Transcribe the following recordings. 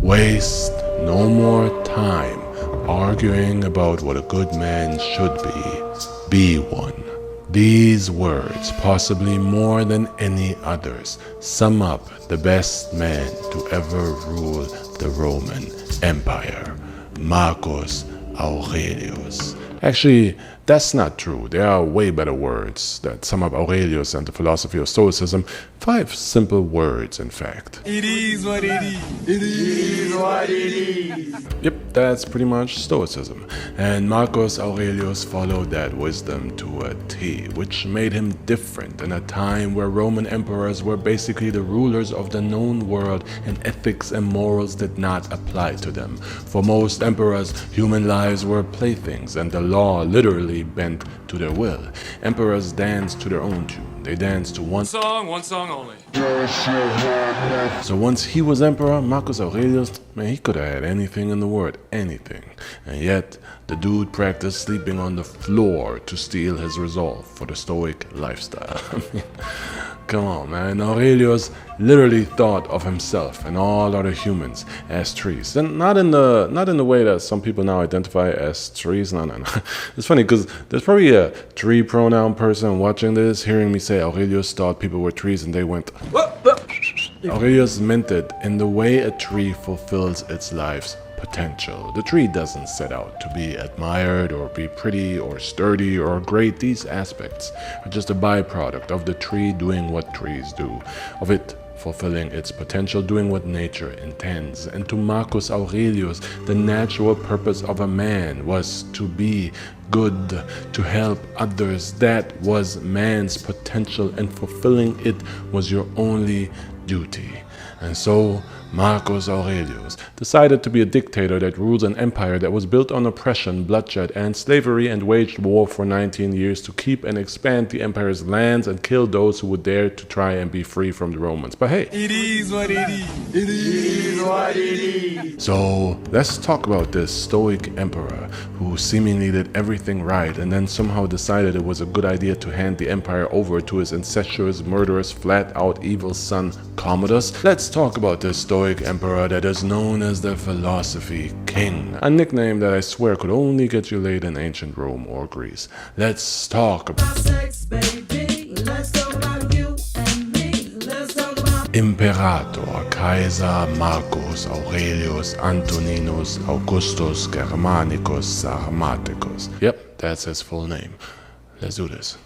Waste no more time arguing about what a good man should be. Be one. These words, possibly more than any others, sum up the best man to ever rule the Roman Empire, Marcus Aurelius. Actually, that's not true. There are way better words that sum up Aurelius and the philosophy of stoicism. 5 simple words, in fact. It is what it is. It is what it is. Yep, that's pretty much stoicism. And Marcus Aurelius followed that wisdom to a T, which made him different in a time where Roman emperors were basically the rulers of the known world and ethics and morals did not apply to them. For most emperors, human lives were playthings and the law literally bent to their will. Emperors danced to their own tune. They danced to one song only. So once he was emperor, Marcus Aurelius, man, he could have had anything in the world, anything. And yet, the dude practiced sleeping on the floor to steal his resolve for the stoic lifestyle. I mean, come on, man. Aurelius literally thought of himself and all other humans as trees, and not in the way that some people now identify as trees. No. It's funny because there's probably a tree pronoun person watching this, hearing me say Aurelius thought people were trees, and they went. Aurelius meant it in the way a tree fulfills its life's potential. The tree doesn't set out to be admired or be pretty or sturdy or great. These aspects are just a byproduct of the tree doing what trees do, of it fulfilling its potential, doing what nature intends. And to Marcus Aurelius, the natural purpose of a man was to be good, to help others. That was man's potential, and fulfilling it was your only duty. And so Marcus Aurelius decided to be a dictator that rules an empire that was built on oppression, bloodshed, and slavery, and waged war for 19 years to keep and expand the empire's lands and kill those who would dare to try and be free from the Romans. But hey, it is what it is. It is what it is. So let's talk about this stoic emperor who seemingly did everything right and then somehow decided it was a good idea to hand the empire over to his incestuous, murderous, flat-out evil son Commodus. Let's talk about this stoic emperor that is known as the philosophy king, a nickname that I swear could only get you laid in ancient Rome or Greece. Let's talk about sex, baby. Let's talk about you and me. Let's talk about Imperator Kaiser Marcus Aurelius Antoninus Augustus Germanicus Sarmaticus. Yep, that's his full name. Let's do this.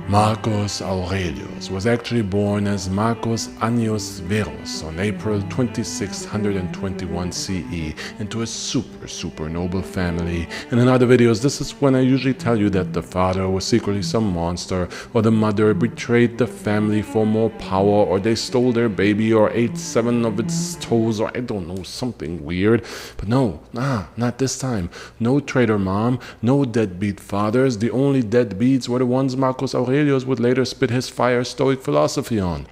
Marcus Aurelius was actually born as Marcus Annius Verus on April 2621 CE into a super noble family. And in other videos, this is when I usually tell you that the father was secretly some monster, or the mother betrayed the family for more power, or they stole their baby or ate 7 of its toes, or I don't know, something weird. But no, not this time. No traitor mom, no deadbeat fathers. The only deadbeats were the ones Marcus Aurelius would later spit his fire stoic philosophy on.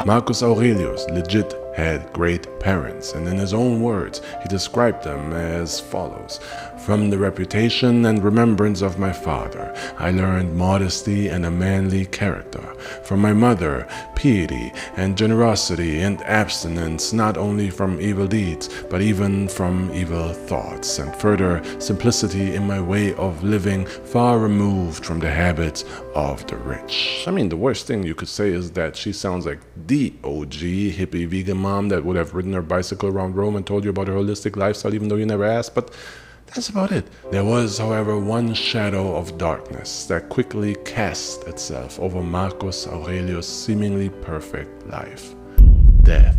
Marcus Aurelius legit had great parents, and in his own words, he described them as follows. From the reputation and remembrance of my father, I learned modesty and a manly character. From my mother, piety and generosity and abstinence, not only from evil deeds, but even from evil thoughts, and further, simplicity in my way of living, far removed from the habits of the rich. I mean, the worst thing you could say is that she sounds like the OG hippie vegan mom that would have ridden her bicycle around Rome and told you about her holistic lifestyle even though you never asked, but that's about it. There was, however, one shadow of darkness that quickly cast itself over Marcus Aurelius' seemingly perfect life: death.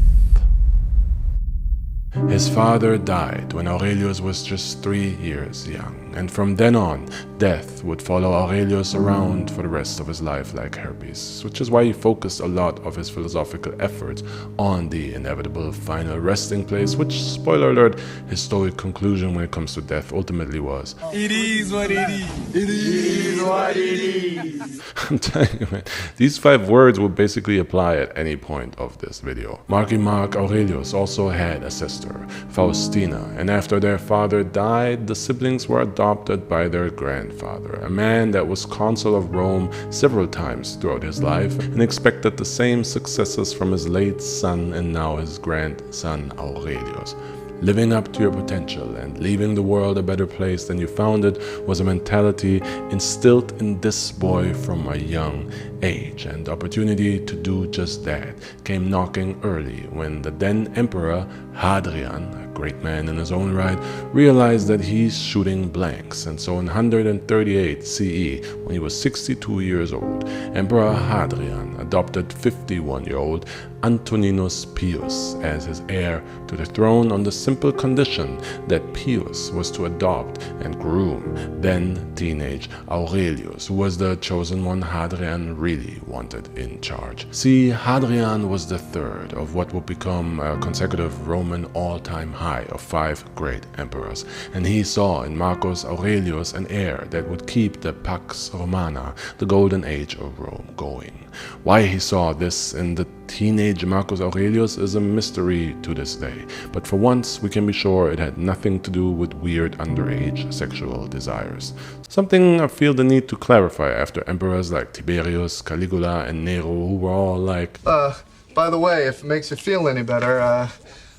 His father died when Aurelius was just 3 years young, and from then on, death would follow Aurelius around for the rest of his life like herpes, which is why he focused a lot of his philosophical efforts on the inevitable final resting place, which, spoiler alert, his stoic conclusion when it comes to death ultimately was, it is what it is. It is what it is. I'm telling you, man, these 5 words will basically apply at any point of this video. Mark Aurelius also had ancestral sister, Faustina, and after their father died, the siblings were adopted by their grandfather, a man that was consul of Rome several times throughout his life and expected the same successes from his late son and now his grandson Aurelius. Living up to your potential and leaving the world a better place than you found it was a mentality instilled in this boy from a young age, and the opportunity to do just that came knocking early when the then emperor Hadrian, a great man in his own right, realized that he's shooting blanks. And so in 138 CE, when he was 62 years old, Emperor Hadrian adopted 51-year-old Antoninus Pius as his heir to the throne on the simple condition that Pius was to adopt and groom then teenage Aurelius, who was the chosen one Hadrian really wanted in charge. See, Hadrian was the third of what would become a consecutive Roman all-time high of 5 great emperors, and he saw in Marcus Aurelius an heir that would keep the Pax Romana, the golden age of Rome, going. Why he saw this in the teenage Marcus Aurelius is a mystery to this day, but for once we can be sure it had nothing to do with weird underage sexual desires. Something I feel the need to clarify after emperors like Tiberius, Caligula, and Nero, who were all like, by the way, if it makes you feel any better,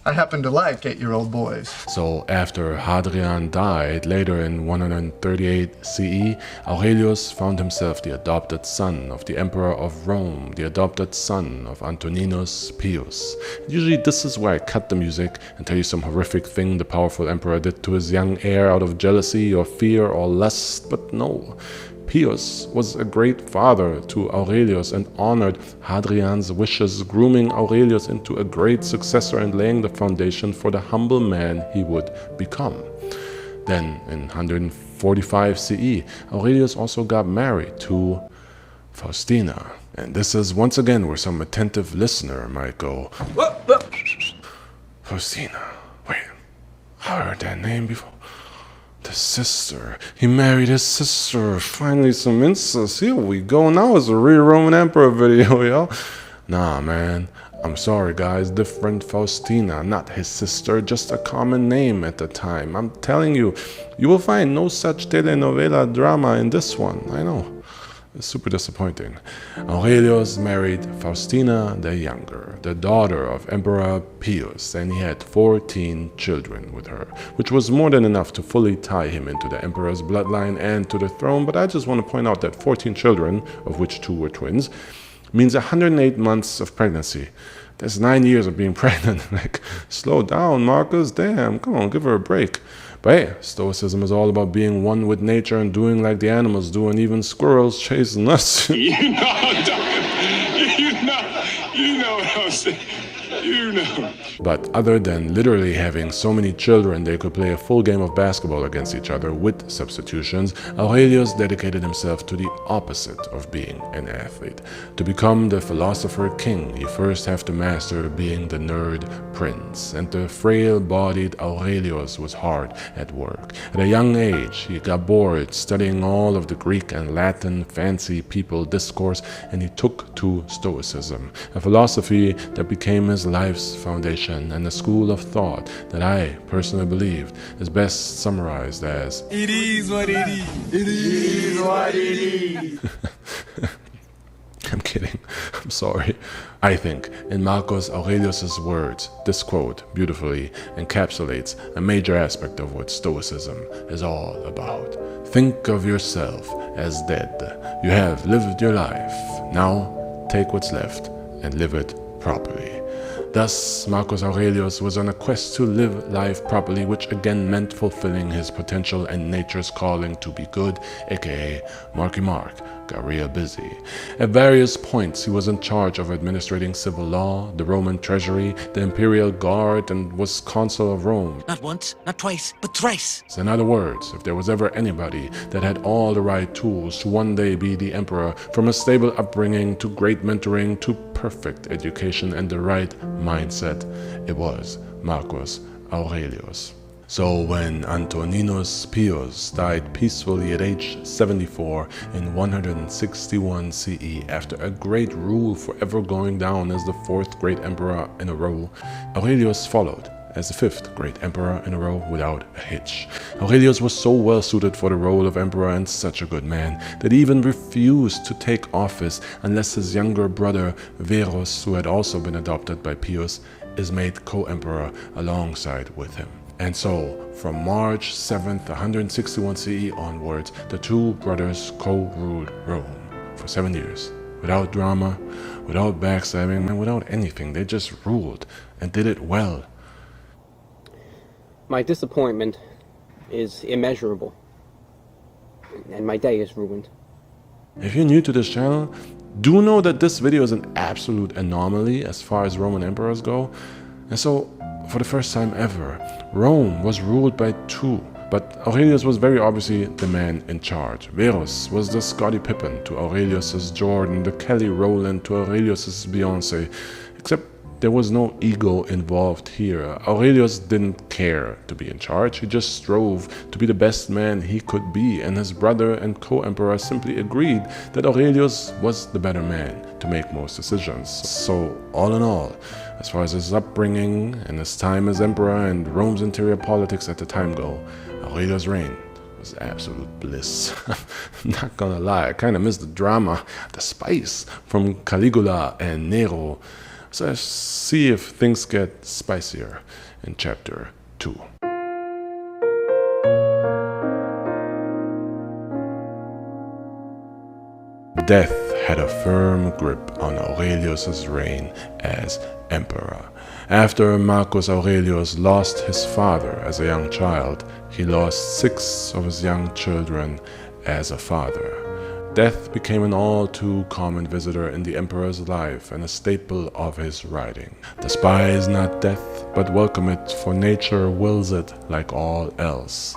I happen to like 8-year-old boys. So after Hadrian died later in 138 CE, Aurelius found himself the adopted son of the Emperor of Rome, the adopted son of Antoninus Pius. Usually this is where I cut the music and tell you some horrific thing the powerful emperor did to his young heir out of jealousy or fear or lust, but no. Pius was a great father to Aurelius and honored Hadrian's wishes, grooming Aurelius into a great successor and laying the foundation for the humble man he would become. Then, in 145 CE, Aurelius also got married to Faustina. And this is once again where some attentive listener might go, Faustina, wait, I heard that name before. The sister. He married his sister. Finally some incest. Here we go. Now it's a real Roman Emperor video, yo. Nah, man. I'm sorry, guys. Different Faustina, not his sister. Just a common name at the time. I'm telling you, you will find no such telenovela drama in this one. I know. It's super disappointing. Aurelius married Faustina the Younger, the daughter of Emperor Pius, and he had 14 children with her, which was more than enough to fully tie him into the emperor's bloodline and to the throne. But I just want to point out that 14 children, of which 2 were twins, means 108 months of pregnancy. That's 9 years of being pregnant. Like, slow down, Marcus. Damn, come on, give her a break. But hey, stoicism is all about being one with nature and doing like the animals do, and even squirrels chase nuts. You know what I'm saying. You know. But other than literally having so many children they could play a full game of basketball against each other with substitutions, Aurelius dedicated himself to the opposite of being an athlete. To become the philosopher king, you first have to master being the nerd prince. And the frail-bodied Aurelius was hard at work. At a young age, he got bored studying all of the Greek and Latin fancy people discourse, and he took to stoicism, a philosophy that became his life's foundation and a school of thought that I personally believe is best summarized as It is what it is. It is what it is. I'm kidding. I'm sorry. I think, in Marcus Aurelius' words, this quote beautifully encapsulates a major aspect of what Stoicism is all about. Think of yourself as dead. You have lived your life. Now, take what's left and live it properly. Thus, Marcus Aurelius was on a quest to live life properly, which again meant fulfilling his potential and nature's calling to be good, aka Marky Mark got real busy. At various points, he was in charge of administrating civil law, the Roman treasury, the imperial guard, and was consul of Rome. Not once, not twice, but thrice. In other words, if there was ever anybody that had all the right tools to one day be the emperor, from a stable upbringing to great mentoring to perfect education and the right mindset, it was Marcus Aurelius. So when Antoninus Pius died peacefully at age 74 in 161 CE, after a great rule forever going down as the 4th great emperor in a row, Aurelius followed as the 5th great emperor in a row without a hitch. Aurelius was so well suited for the role of emperor and such a good man that he even refused to take office unless his younger brother Verus, who had also been adopted by Pius, is made co-emperor alongside with him. And so, from March 7th, 161 CE onwards, the two brothers co-ruled Rome for 7 years. Without drama, without backstabbing, and without anything. They just ruled and did it well. My disappointment is immeasurable, and my day is ruined. If you're new to this channel, do know that this video is an absolute anomaly as far as Roman emperors go. And so, for the first time ever, Rome was ruled by two. But Aurelius was very obviously the man in charge. Verus was the Scottie Pippen to Aurelius's Jordan, the Kelly Rowland to Aurelius's Beyonce, except there was no ego involved here. Aurelius didn't care to be in charge, he just strove to be the best man he could be, and his brother and co-emperor simply agreed that Aurelius was the better man to make most decisions. So, all in all, as far as his upbringing and his time as emperor and Rome's interior politics at the time go, Aurelius' reign was absolute bliss. Not gonna lie, I kinda miss the drama, the spice from Caligula and Nero. So let's see if things get spicier in chapter 2. Death had a firm grip on Aurelius's reign as emperor. After Marcus Aurelius lost his father as a young child, he lost 6 of his young children as a father. Death became an all too common visitor in the emperor's life and a staple of his writing. Despise not death, but welcome it, for nature wills it like all else.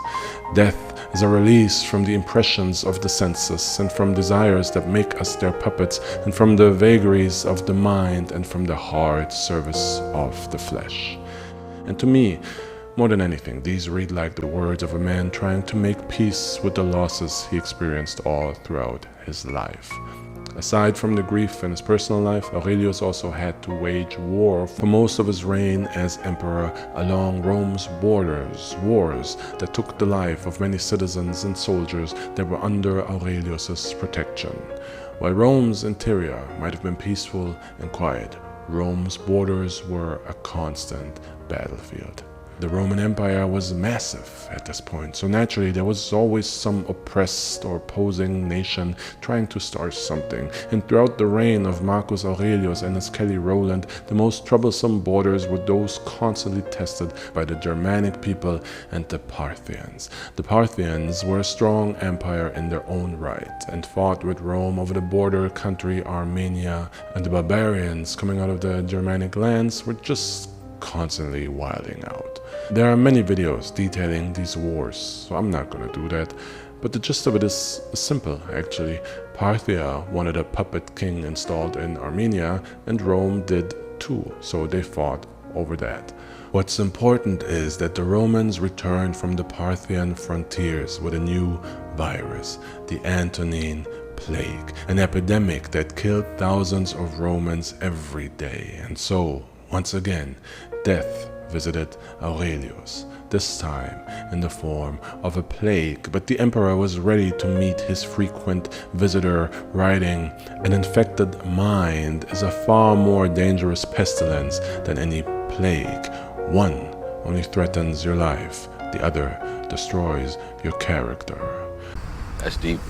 Death is a release from the impressions of the senses and from desires that make us their puppets, and from the vagaries of the mind and from the hard service of the flesh. And to me, more than anything, these read like the words of a man trying to make peace with the losses he experienced all throughout his life. Aside from the grief in his personal life, Aurelius also had to wage war for most of his reign as emperor along Rome's borders, wars that took the life of many citizens and soldiers that were under Aurelius's protection. While Rome's interior might have been peaceful and quiet, Rome's borders were a constant battlefield. The Roman Empire was massive at this point, so naturally there was always some oppressed or opposing nation trying to start something. And throughout the reign of Marcus Aurelius and his Kelly Rowland, the most troublesome borders were those constantly tested by the Germanic people and the Parthians. The Parthians were a strong empire in their own right and fought with Rome over the border country Armenia, and the barbarians coming out of the Germanic lands were just constantly wilding out. There are many videos detailing these wars, so I'm not gonna do that, but the gist of it is simple actually. Parthia wanted a puppet king installed in Armenia, and Rome did too, so they fought over that. What's important is that the Romans returned from the Parthian frontiers with a new virus, the Antonine Plague, an epidemic that killed thousands of Romans every day. And so, once again, death visited Aurelius, this time in the form of a plague, but the emperor was ready to meet his frequent visitor, writing, "An infected mind is a far more dangerous pestilence than any plague. One only threatens your life, the other destroys your character." That's deep.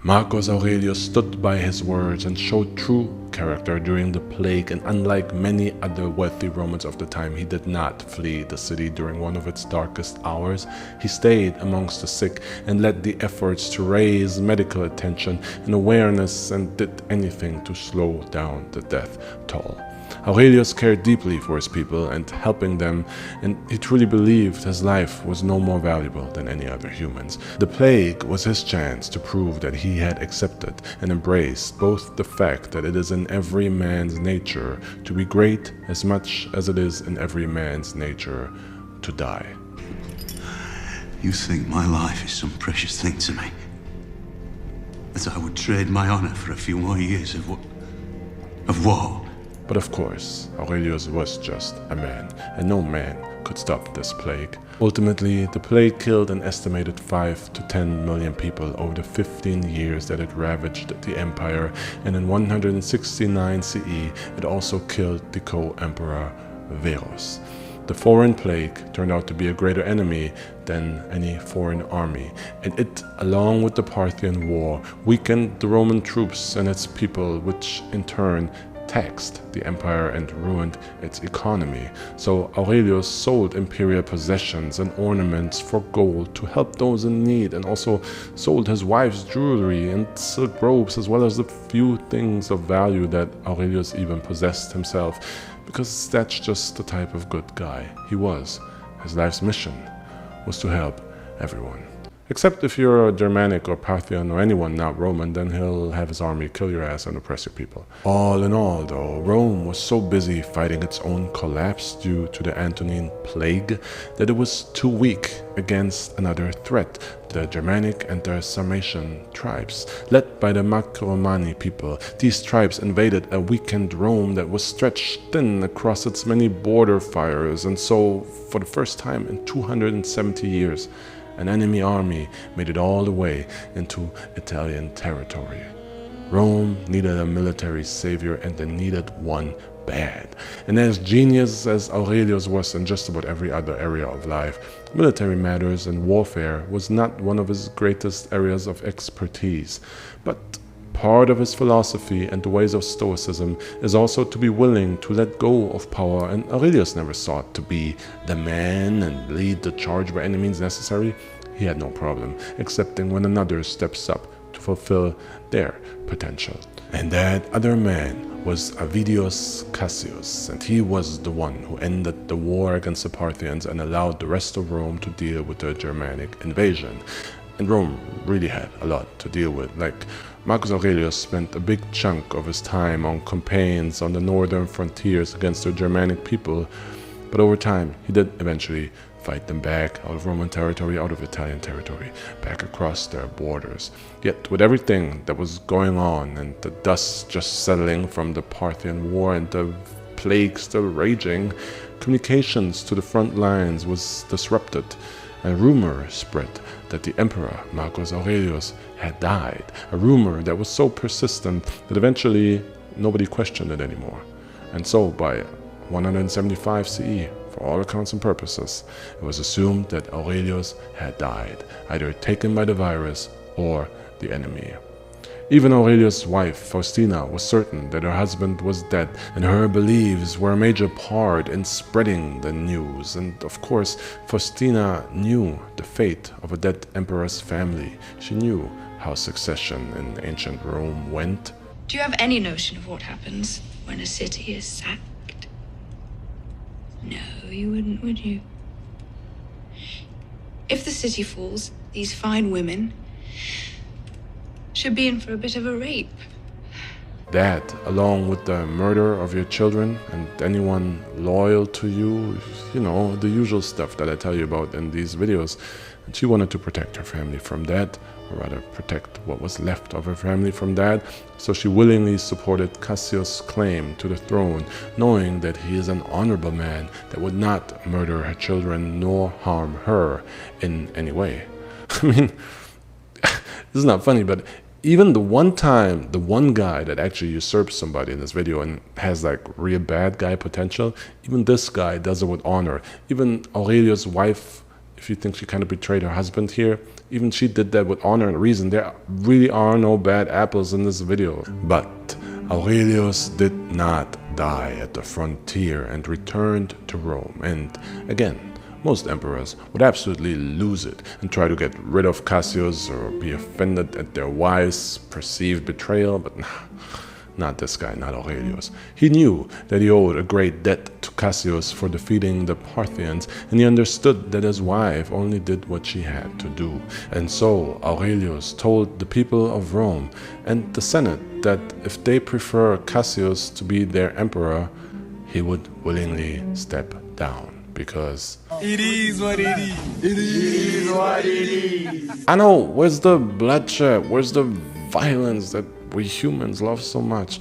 Marcus Aurelius stood by his words and showed true character during the plague, and unlike many other wealthy Romans of the time, he did not flee the city during one of its darkest hours. He stayed amongst the sick and led the efforts to raise medical attention and awareness, and did anything to slow down the death toll. Aurelius cared deeply for his people and helping them, and he truly believed his life was no more valuable than any other human's. The plague was his chance to prove that he had accepted and embraced both the fact that it is in every man's nature to be great as much as it is in every man's nature to die. You think my life is some precious thing to me? That I would trade my honor for a few more years of what? But of course, Aurelius was just a man, and no man could stop this plague. Ultimately, the plague killed an estimated 5 to 10 million people over the 15 years that it ravaged the empire, and in 169 CE, it also killed the co-emperor Verus. The foreign plague turned out to be a greater enemy than any foreign army, and it, along with the Parthian War, weakened the Roman troops and its people, which in turn taxed the empire and ruined its economy. So Aurelius sold imperial possessions and ornaments for gold to help those in need, and also sold his wife's jewelry and silk robes, as well as the few things of value that Aurelius even possessed himself, because that's just the type of good guy he was. His life's mission was to help everyone. Except if you're a Germanic or Parthian or anyone not Roman, then he'll have his army kill your ass and oppress your people. All in all, though, Rome was so busy fighting its own collapse due to the Antonine Plague that it was too weak against another threat, the Germanic and the Sarmatian tribes. Led by the Marcomanni people, these tribes invaded a weakened Rome that was stretched thin across its many border fires, and so, for the first time in 270 years, an enemy army made it all the way into Italian territory. Rome needed a military savior, and they needed one bad. And as genius as Aurelius was in just about every other area of life, military matters and warfare was not one of his greatest areas of expertise. But part of his philosophy and the ways of stoicism is also to be willing to let go of power, and Aurelius never sought to be the man and lead the charge by any means necessary. He had no problem accepting when another steps up to fulfill their potential. And that other man was Avidius Cassius, and he was the one who ended the war against the Parthians and allowed the rest of Rome to deal with the Germanic invasion. And Rome really had a lot to deal with. Like, Marcus Aurelius spent a big chunk of his time on campaigns on the northern frontiers against the Germanic people, but over time he did eventually fight them back out of Roman territory, out of Italian territory, back across their borders. Yet with everything that was going on, and the dust just settling from the Parthian War and the plague still raging, communications to the front lines was disrupted. A rumor spread that the emperor Marcus Aurelius had died, a rumor that was so persistent that eventually nobody questioned it anymore. And so by 175 CE, for all accounts and purposes, it was assumed that Aurelius had died, either taken by the virus or the enemy. Even Aurelius' wife, Faustina, was certain that her husband was dead, and her beliefs were a major part in spreading the news. And of course, Faustina knew the fate of a dead emperor's family. She knew how succession in ancient Rome went. Do you have any notion of what happens when a city is sacked? No, you wouldn't, would you? If the city falls, these fine women should be in for a bit of a rape. That, along with the murder of your children and anyone loyal to you, you know, the usual stuff that I tell you about in these videos. And she wanted to protect her family from that, or rather protect what was left of her family from that. So she willingly supported Cassius' claim to the throne, knowing that he is an honorable man that would not murder her children nor harm her in any way. I mean, this is not funny, but even the one time, the one guy that actually usurps somebody in this video and has like real bad guy potential, even this guy does it with honor. Even Aurelius' wife, if you think she kind of betrayed her husband here, even she did that with honor and reason. There really are no bad apples in this video. But Aurelius did not die at the frontier and returned to Rome. And again, most emperors would absolutely lose it and try to get rid of Cassius or be offended at their wife's perceived betrayal, but not this guy, not Aurelius. He knew that he owed a great debt to Cassius for defeating the Parthians, and he understood that his wife only did what she had to do. And so Aurelius told the people of Rome and the Senate that if they prefer Cassius to be their emperor, he would willingly step down. Because It is what it is. It is what it is. I know, where's the bloodshed? Where's the violence that we humans love so much?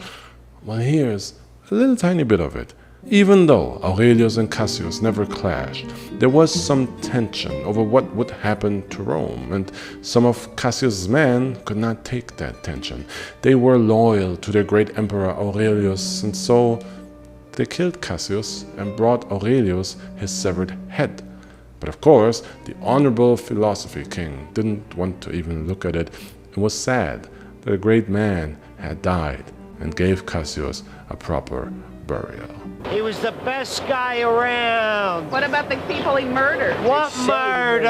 Well, here's a little tiny bit of it. Even though Aurelius and Cassius never clashed, there was some tension over what would happen to Rome, and some of Cassius' men could not take that tension. They were loyal to their great emperor Aurelius, and so they killed Cassius and brought Aurelius his severed head. But of course, the honorable philosophy king didn't want to even look at it and was sad that a great man had died, and gave Cassius a proper burial. He was the best guy around. What about the people he murdered? What murder?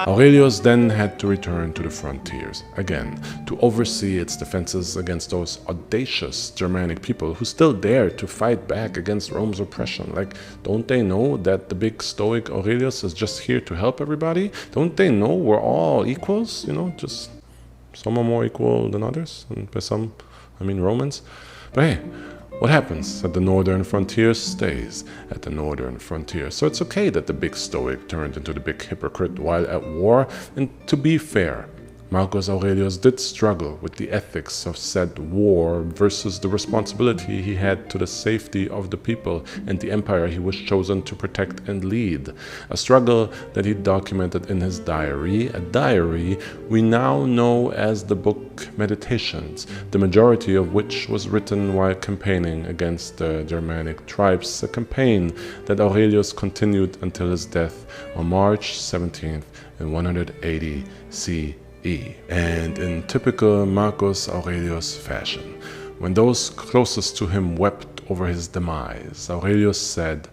Aurelius then had to return to the frontiers again to oversee its defenses against those audacious Germanic people who still dared to fight back against Rome's oppression. Like, don't they know that the big stoic Aurelius is just here to help everybody? Don't they know we're all equals? Just some are more equal than others, and by some, I mean Romans. But hey, what happens at the northern frontier stays at the northern frontier. So it's okay that the big stoic turned into the big hypocrite while at war. And to be fair, Marcus Aurelius did struggle with the ethics of said war versus the responsibility he had to the safety of the people and the empire he was chosen to protect and lead. A struggle that he documented in his diary, a diary we now know as the book Meditations, the majority of which was written while campaigning against the Germanic tribes, a campaign that Aurelius continued until his death on March 17th in 180 CE. And in typical Marcus Aurelius fashion, when those closest to him wept over his demise, Aurelius said,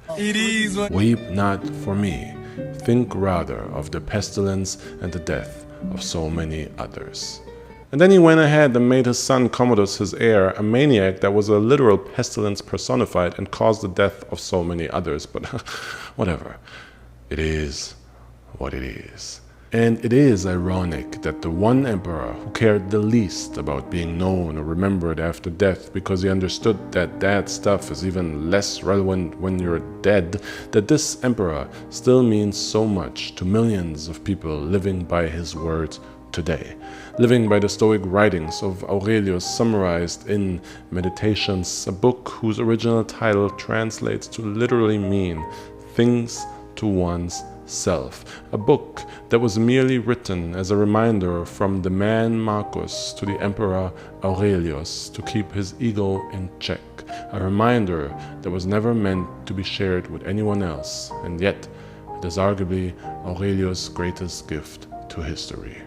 "Weep not for me, think rather of the pestilence and the death of so many others." And then he went ahead and made his son Commodus his heir, a maniac that was a literal pestilence personified and caused the death of so many others. But whatever, it is what it is. And it is ironic that the one emperor who cared the least about being known or remembered after death because he understood that that stuff is even less relevant when you're dead, that this emperor still means so much to millions of people living by his words today, living by the Stoic writings of Aurelius summarized in Meditations, a book whose original title translates to literally mean things to one's self, a book that was merely written as a reminder from the man Marcus to the emperor Aurelius to keep his ego in check, a reminder that was never meant to be shared with anyone else, and yet it is arguably Aurelius' greatest gift to history.